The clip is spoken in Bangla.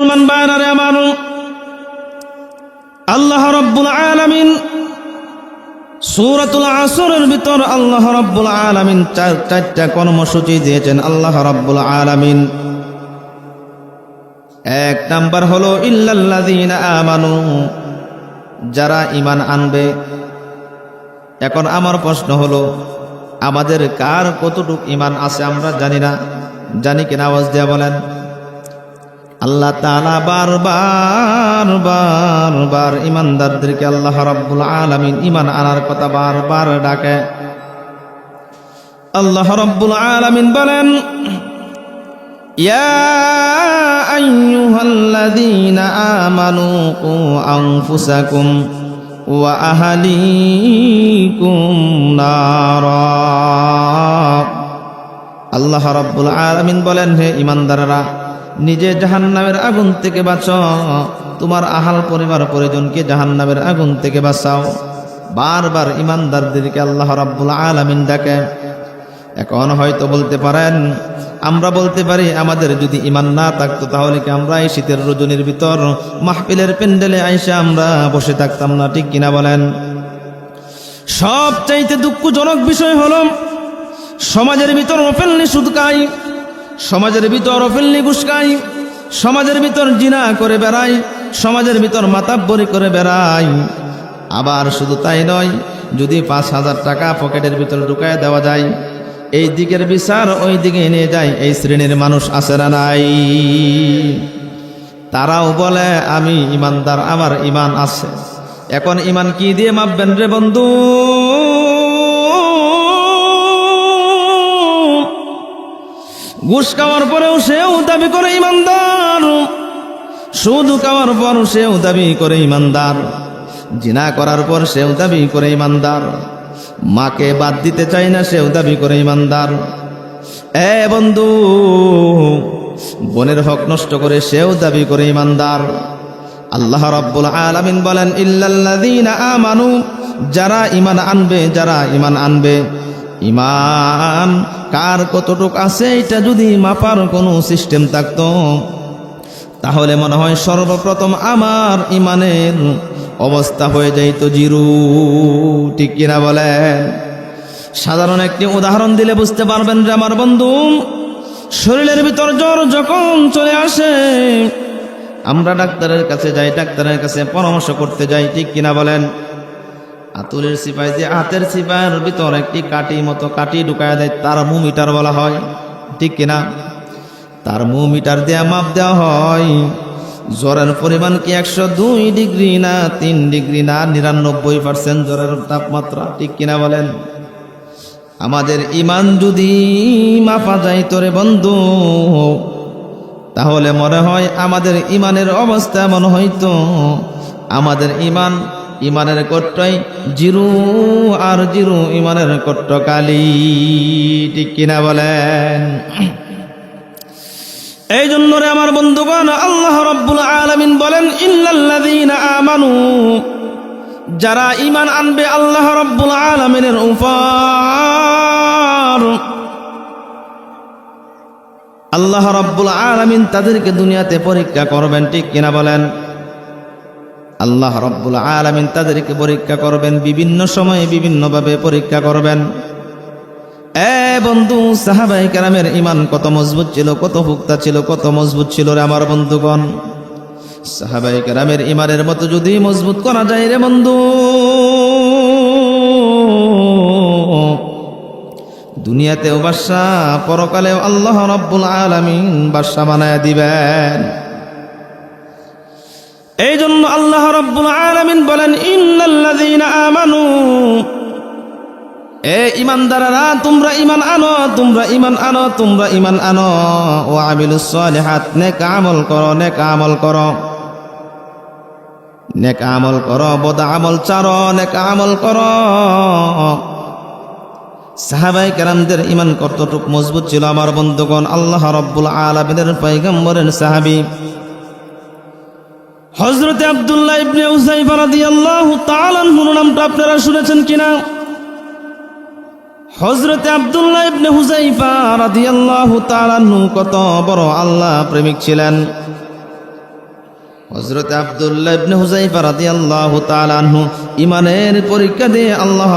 মুসলমান ভাইরা আমার, আল্লাহ রাব্বুল আলামিন সূরাতুল আসরের ভিতর আল্লাহ রাব্বুল আলামিন চারটা কর্মসূচি দিয়েছেন। আল্লাহ রাব্বুল আলামিন এক নাম্বার হলো ইল্লাল্লাযীনা আমানু, যারা ঈমান আনবে। এখন আমার প্রশ্ন হলো, আমাদের কার কতটুকু ঈমান আছে আমরা জানি না, জানি কিনা আওয়াজ দিয়ে বলেন। আল্লাহ তাআলা বারবার ঈমানদারদেরকে আল্লাহ রাব্বুল আলামিন ঈমান আনার কথা বারবার ডাকে। আল্লাহ রাব্বুল আলামিন বলেন, ইয়া আইয়ুহাল্লাযীনা আমানু কু আনফুসাকুম ওয়া আহলিকুম নারা। আল্লাহ রাব্বুল আলামিন বলেন, হে ঈমানদাররা, নিজে জাহান্নামের আগুন থেকে বাঁচাও, তোমার আহাল পরিবার পরিজনকে জাহান্নামের আগুন থেকে বাঁচাও। বারবার ঈমানদারদেরকে আল্লাহ রাব্বুল আলামিন ডাকে। এখন হয়তো বলতে পারেন, আমরা বলতে পারি আমাদের যদি ঈমান না থাকতো তাহলে কি আমরা এই শীতের রজনীর ভিতর মাহফিলের প্যান্ডেলে আইসা আমরা বসে থাকতাম না? ঠিক কিনা বলেন? সবচাইতে দুঃখজনক বিষয় হলো, সমাজের ভিতর অফেলনি সুদ খাই, সমাজের ভিতর অফেলনি ঘুষ খাই, সমাজের ভিতর জিনা করে বেড়াই, সমাজের ভিতর মাতাব্বরি করে বেড়াই। আবার শুধু তাই নয়, যদি 5,000 টাকা পকেটের ভিতর ঢুকায় দেওয়া যায়, এই দিকের বিচার ওই দিকে নিয়ে যায়, এই শ্রেণীর মানুষ আছে না নাই? তারাও বলে আমি ঈমানদার, আমার ঈমান আছে। এখন ঈমান কি দিয়ে মাপবেন রে বন্ধু? ঘুষ খাওয়ার পরেও সেও দাবি করে ঈমানদার, সুদ খাওয়ার পর সেও দাবি করে ঈমানদার, জিনা করার পর সেও দাবি করে ঈমানদার, মাকে বাদ দিতে চায় না সেও দাবি করে ঈমানদার। এ বন্ধু, বোনের হক নষ্ট করে সেও দাবি করে ঈমানদার। আল্লাহ রাব্বুল আলামিন বলেন, ইল্লাল্লাযীনা আমানু, যারা ঈমান আনবে, যারা ঈমান আনবে। ঈমান কার কতটুক আছে এটা যদি মাপার কোনো সিস্টেম থাকতো তাহলে মনে হয় সর্বপ্রথম আমার ঈমানের অবস্থা হয়ে যাইতো জিরো। ঠিক কিনা বলেন? সাধারণ একটি উদাহরণ দিলে বুঝতে পারবেন যে আমার বন্ধু, শরীরের ভিতর জ্বর যখন চলে আসে আমরা ডাক্তারের কাছে যাই, ডাক্তারের কাছে পরামর্শ করতে যাই। ঠিক কিনা বলেন? আতুলের সিপাই যে হাতের সিপাইয়ের ভিতর একটি কাঠি মতো কাঠি ঢুকায় দেয়, থার্মোমিটার বলা হয়। ঠিক কিনা? থার্মোমিটার দিয়ে মাপ দেওয়া হয় জ্বরের পরিমাণ কি 102 ডিগ্রি না 3 ডিগ্রি না 99% জ্বরের তাপমাত্রা। ঠিক কিনা বলেন? আমাদের ঈমান যদি মাপা যায় তোরে বন্ধু, তাহলে মনে হয় আমাদের ঈমানের অবস্থা মনে হয়তো আমাদের ঈমানের কট্টয় জিরো আর জিরো, ঈমানের কট্ট কালি। ঠিক কিনা বলেন? এই জন্য রে আমার বন্ধুগণ, আল্লাহ রাব্বুল আলামিন বলেন, ইল্লাল্লাযীনা আমানু, যারা ঈমান আনবে আল্লাহ রাব্বুল আলামিনের উপর, আল্লাহ রাব্বুল আলামিন তাদেরকে দুনিয়াতে পরীক্ষা করবেন। ঠিক কিনা বলেন? আল্লাহ রাব্বুল আলামিন তাদেরকে পরীক্ষা করবেন, বিভিন্ন সময়ে বিভিন্নভাবে পরীক্ষা করবেন। বন্ধু, সাহাবায়ে কেরামের ঈমান কত মজবুত ছিল, কত পুক্তা ছিল, কত মজবুত ছিল রে আমার বন্ধুগণ। সাহাবায়ে কেরামের ঈমানের মতো যদি মজবুত করা যায় রে বন্ধু, দুনিয়াতেও বাদশা, পরকালেও আল্লাহ রাব্বুল আলামিন বাদশা বানায় দিবেন। এই জন্য আল্লাহ রাব্বুল আলামিন বলেন, ইন্নাল্লাযীনা আমানু, এ ঈমানদাররা, তোমরা ঈমান আনো, তোমরা ঈমান আনো, তোমরা ঈমান আনো। ওয়া আমিলুস সালিহাত, নেক আমল করো, নেক আমল করো, নেক আমল করো, বদ আমল ছাড়ো, নেক আমল করো। সাহাবায়ে কেরামদের ঈমান কতটুক মজবুত ছিল আমার বন্ধুগণ? আল্লাহ রাব্বুল আলামিনের পয়গম্বরের সাহাবী হযরত আব্দুল্লাহ ইবনে হুযায়ফা রাদিয়াল্লাহু তাআলা আনহুর নামটা আপনারা শুনেছেন কিনা? হযরত আব্দুল্লাহ ইবনে হুযায়ফা রাদিয়াল্লাহু তাআলা আনহু কত বড় আল্লাহ প্রেমিক ছিলেন। হযরত আব্দুল্লাহ ইবনে হুযায়ফা রাদিয়াল্লাহু তাআলা আনহু ইমানের পরীক্ষা দিয়ে আল্লাহ